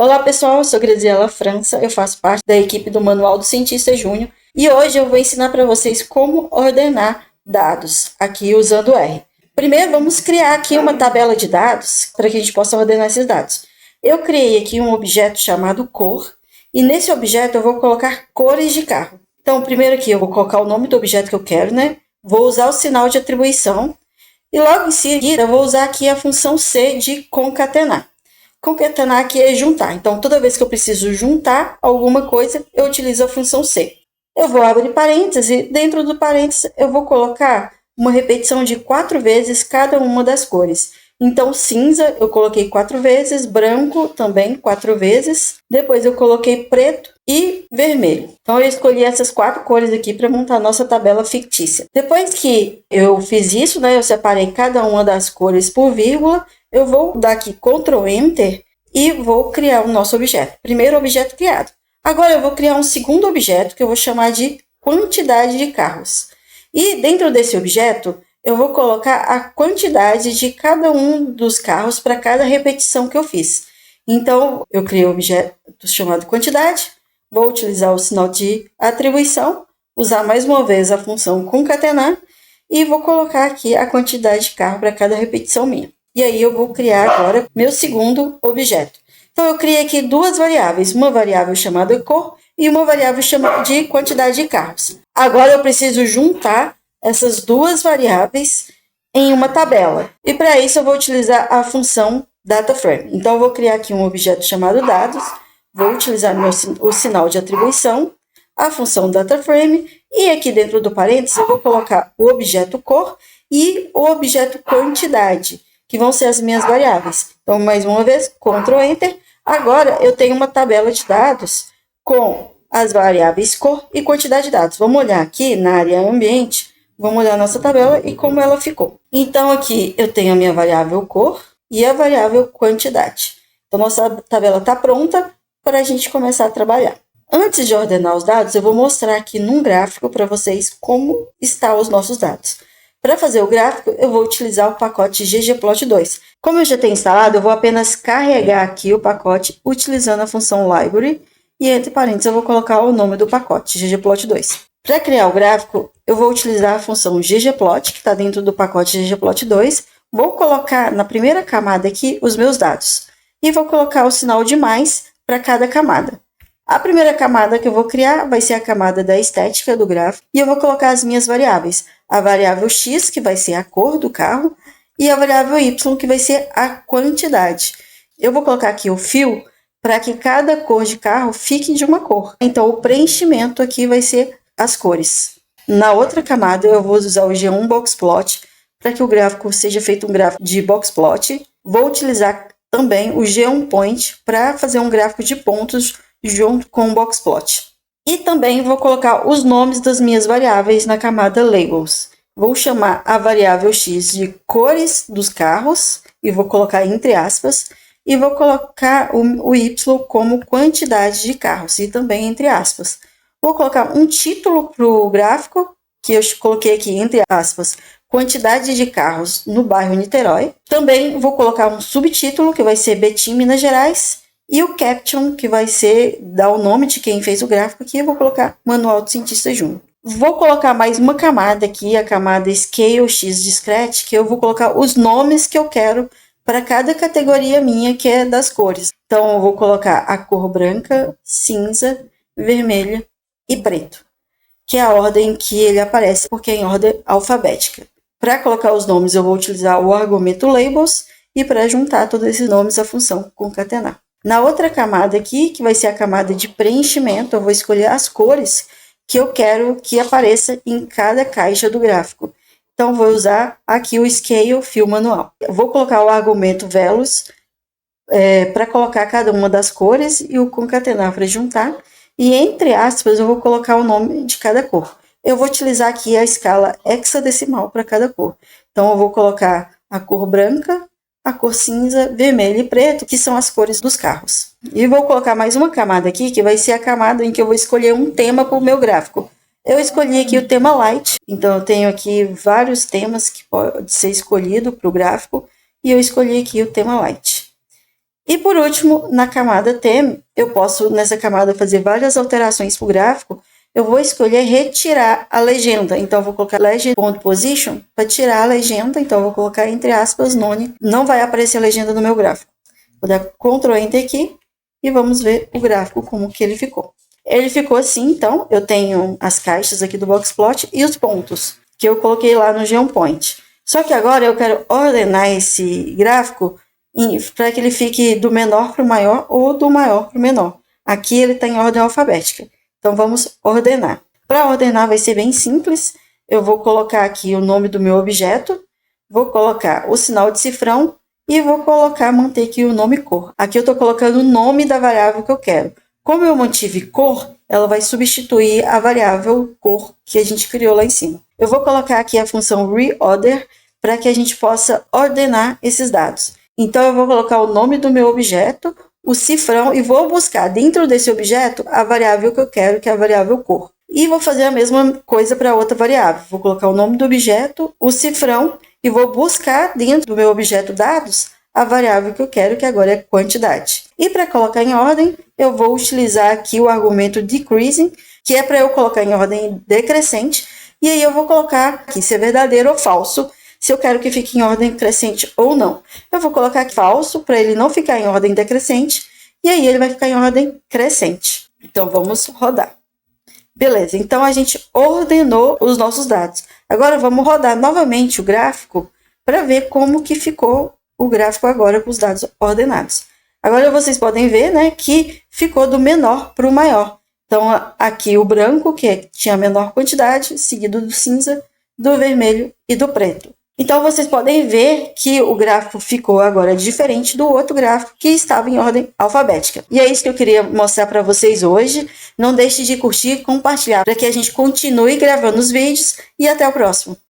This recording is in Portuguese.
Olá pessoal, eu sou Graziela França, eu faço parte da equipe do Manual do Cientista Júnior e hoje eu vou ensinar para vocês como ordenar dados aqui usando R. Primeiro vamos criar aqui uma tabela de dados para que a gente possa ordenar esses dados. Eu criei aqui um objeto chamado cor e nesse objeto eu vou colocar cores de carro. Então primeiro aqui eu vou colocar o nome do objeto que eu quero, né? Vou usar o sinal de atribuição e logo em seguida eu vou usar aqui a função C de concatenar. Concatenar aqui é juntar. Então, toda vez que eu preciso juntar alguma coisa, eu utilizo a função C. Eu vou abrir parênteses e dentro do parênteses eu vou colocar uma repetição de 4 vezes cada uma das cores. Então, cinza eu coloquei 4 vezes, branco também 4 vezes, depois eu coloquei preto e vermelho. Então, eu escolhi essas 4 cores aqui para montar a nossa tabela fictícia. Depois que eu fiz isso, né, eu separei cada uma das cores por vírgula, eu vou dar aqui Ctrl Enter e vou criar o nosso objeto. Primeiro objeto criado. Agora eu vou criar um segundo objeto que eu vou chamar de quantidade de carros. E dentro desse objeto eu vou colocar a quantidade de cada um dos carros para cada repetição que eu fiz. Então eu criei um objeto chamado quantidade, vou utilizar o sinal de atribuição, usar mais uma vez a função concatenar e vou colocar aqui a quantidade de carro para cada repetição minha. E aí eu vou criar agora meu segundo objeto. Então eu criei aqui duas variáveis, uma variável chamada cor e uma variável chamada de quantidade de carros. Agora eu preciso juntar essas duas variáveis em uma tabela. E para isso eu vou utilizar a função DataFrame. Então eu vou criar aqui um objeto chamado dados, vou utilizar o sinal de atribuição, a função DataFrame e aqui dentro do parênteses eu vou colocar o objeto cor e o objeto quantidade, que vão ser as minhas variáveis. Então, mais uma vez, Ctrl Enter. Agora, eu tenho uma tabela de dados com as variáveis cor e quantidade de dados. Vamos olhar aqui na área ambiente, vamos olhar a nossa tabela e como ela ficou. Então, aqui eu tenho a minha variável cor e a variável quantidade. Então, nossa tabela está pronta para a gente começar a trabalhar. Antes de ordenar os dados, eu vou mostrar aqui num gráfico para vocês como estão os nossos dados. Para fazer o gráfico, eu vou utilizar o pacote ggplot2. Como eu já tenho instalado, eu vou apenas carregar aqui o pacote utilizando a função library e entre parênteses eu vou colocar o nome do pacote, ggplot2. Para criar o gráfico, eu vou utilizar a função ggplot, que está dentro do pacote ggplot2. Vou colocar na primeira camada aqui os meus dados e vou colocar o sinal de mais para cada camada. A primeira camada que eu vou criar vai ser a camada da estética do gráfico e eu vou colocar as minhas variáveis. A variável x, que vai ser a cor do carro, e a variável y, que vai ser a quantidade. Eu vou colocar aqui o fio para que cada cor de carro fique de uma cor. Então, o preenchimento aqui vai ser as cores. Na outra camada, eu vou usar o G1 Boxplot para que o gráfico seja feito um gráfico de Boxplot. Vou utilizar também o G1 Point para fazer um gráfico de pontos junto com o Boxplot. E também vou colocar os nomes das minhas variáveis na camada Labels. Vou chamar a variável x de cores dos carros e vou colocar entre aspas. E vou colocar o y como quantidade de carros e também entre aspas. Vou colocar um título para o gráfico, que eu coloquei aqui entre aspas, quantidade de carros no bairro Niterói. Também vou colocar um subtítulo, que vai ser Betim, Minas Gerais. E o caption, que vai ser dar o nome de quem fez o gráfico aqui, eu vou colocar Manual do Cientista Júnior. Vou colocar mais uma camada aqui, a camada Scale X Discrete, que eu vou colocar os nomes que eu quero para cada categoria minha, que é das cores. Então, eu vou colocar a cor branca, cinza, vermelha e preto, que é a ordem que ele aparece, porque é em ordem alfabética. Para colocar os nomes, eu vou utilizar o argumento labels e para juntar todos esses nomes, a função concatenar. Na outra camada aqui, que vai ser a camada de preenchimento, eu vou escolher as cores que eu quero que apareça em cada caixa do gráfico. Então, vou usar aqui o Scale Fill Manual. Eu vou colocar o argumento Velos para colocar cada uma das cores e o concatenar para juntar. E entre aspas, eu vou colocar o nome de cada cor. Eu vou utilizar aqui a escala hexadecimal para cada cor. Então, eu vou colocar a cor branca, a cor cinza, vermelho e preto, que são as cores dos carros. E vou colocar mais uma camada aqui, que vai ser a camada em que eu vou escolher um tema para o meu gráfico. Eu escolhi aqui o tema Light, então eu tenho aqui vários temas que pode ser escolhido para o gráfico, e eu escolhi aqui o tema Light. E por último, na camada Theme, eu posso nessa camada fazer várias alterações para o gráfico. Eu vou escolher retirar a legenda, então eu vou colocar legend.position para tirar a legenda, então eu vou colocar entre aspas none, não vai aparecer a legenda no meu gráfico. Vou dar Ctrl Enter aqui e vamos ver o gráfico como que ele ficou. Ele ficou assim, então, eu tenho as caixas aqui do Boxplot e os pontos que eu coloquei lá no GeoPoint. Só que agora eu quero ordenar esse gráfico para que ele fique do menor para o maior ou do maior para o menor. Aqui ele está em ordem alfabética. Então, vamos ordenar. Para ordenar vai ser bem simples. Eu vou colocar aqui o nome do meu objeto, vou colocar o sinal de cifrão e vou manter aqui o nome cor. Aqui eu estou colocando o nome da variável que eu quero. Como eu mantive cor, ela vai substituir a variável cor que a gente criou lá em cima. Eu vou colocar aqui a função reorder para que a gente possa ordenar esses dados. Então, eu vou colocar o nome do meu objeto, o cifrão, e vou buscar dentro desse objeto a variável que eu quero, que é a variável cor. E vou fazer a mesma coisa para outra variável. Vou colocar o nome do objeto, o cifrão, e vou buscar dentro do meu objeto dados a variável que eu quero, que agora é quantidade. E para colocar em ordem, eu vou utilizar aqui o argumento decreasing, que é para eu colocar em ordem decrescente, e aí eu vou colocar aqui se é verdadeiro ou falso, se eu quero que fique em ordem crescente ou não. Eu vou colocar aqui falso, para ele não ficar em ordem decrescente, e aí ele vai ficar em ordem crescente. Então, vamos rodar. Beleza, então a gente ordenou os nossos dados. Agora, vamos rodar novamente o gráfico para ver como que ficou o gráfico agora com os dados ordenados. Agora, vocês podem ver, né, que ficou do menor para o maior. Então, aqui o branco, que tinha a menor quantidade, seguido do cinza, do vermelho e do preto. Então, vocês podem ver que o gráfico ficou agora diferente do outro gráfico que estava em ordem alfabética. E é isso que eu queria mostrar para vocês hoje. Não deixe de curtir e compartilhar para que a gente continue gravando os vídeos e até o próximo.